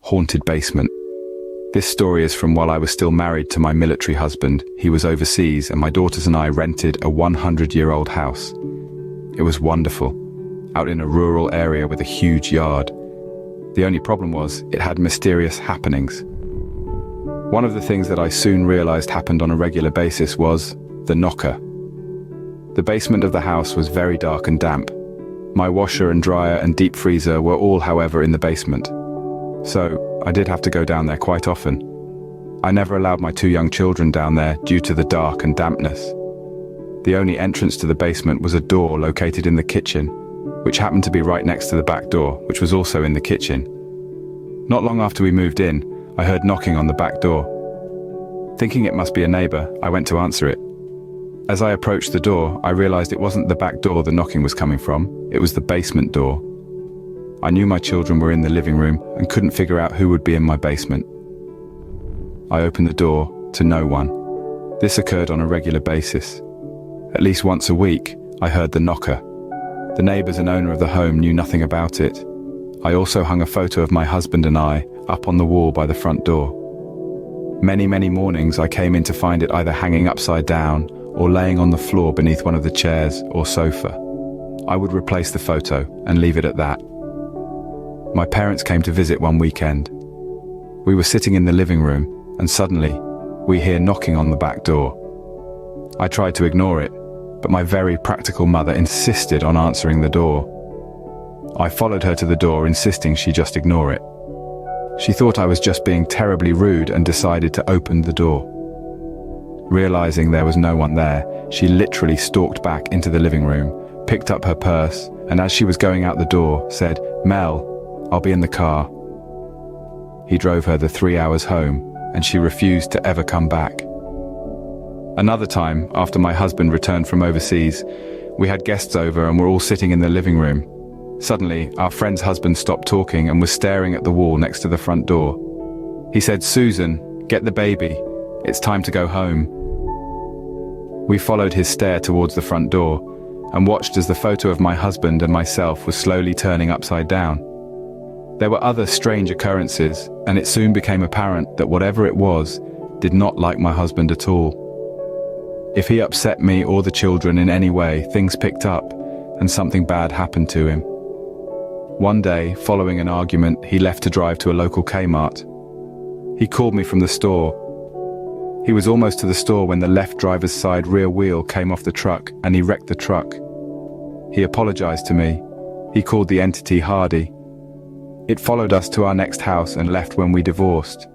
haunted basement. This story is from while I was still married to my military husband. He was overseas and my daughters and I rented a 100-year-old house. It was wonderful, out in a rural area with a huge yard. The only problem was it had mysterious happenings. One of the things that I soon realized happened on a regular basis was the knocker. The basement of the house was very dark and damp. My washer and dryer and deep freezer were all, however, in the basement. So I did have to go down there quite often. I never allowed my 2 young children down there due to the dark and dampness. The only entrance to the basement was a door located in the kitchen, which happened to be right next to the back door, which was also in the kitchen. Not long after we moved in, I heard knocking on the back door. Thinking it must be a neighbor, I went to answer it. As I approached the door, I realized it wasn't the back door the knocking was coming from, it was the basement door. I knew my children were in the living room and couldn't figure out who would be in my basement. I opened the door to no one. This occurred on a regular basis. At least once a week, I heard the knocker. The neighbors and owner of the home knew nothing about it. I also hung a photo of my husband and I up on the wall by the front door. Many mornings I came in to find it either hanging upside down or laying on the floor beneath one of the chairs or sofa. I would replace the photo and leave it at that. My parents came to visit one weekend. We were sitting in the living room and suddenly we hear knocking on the back door. I tried to ignore it, but my very practical mother insisted on answering the door. I followed her to the door, insisting she just ignore it. She thought I was just being terribly rude and decided to open the door. Realizing there was no one there, she literally stalked back into the living room, picked up her purse, and as she was going out the door, said, "Mel, I'll be in the car." He drove her the 3 hours home, and she refused to ever come back. Another time, after my husband returned from overseas, we had guests over and were all sitting in the living room. Suddenly, our friend's husband stopped talking and was staring at the wall next to the front door. He said, "Susan, get the baby. It's time to go home." We followed his stare towards the front door and watched as the photo of my husband and myself was slowly turning upside down. There were other strange occurrences, and it soon became apparent that whatever it was did not like my husband at all. If he upset me or the children in any way, things picked up and something bad happened to him. One day, following an argument, he left to drive to a local Kmart. He called me from the store. He was almost to the store when the left driver's side rear wheel came off the truck and he wrecked the truck. He apologized to me. He called the entity Hardy. It followed us to our next house and left when we divorced.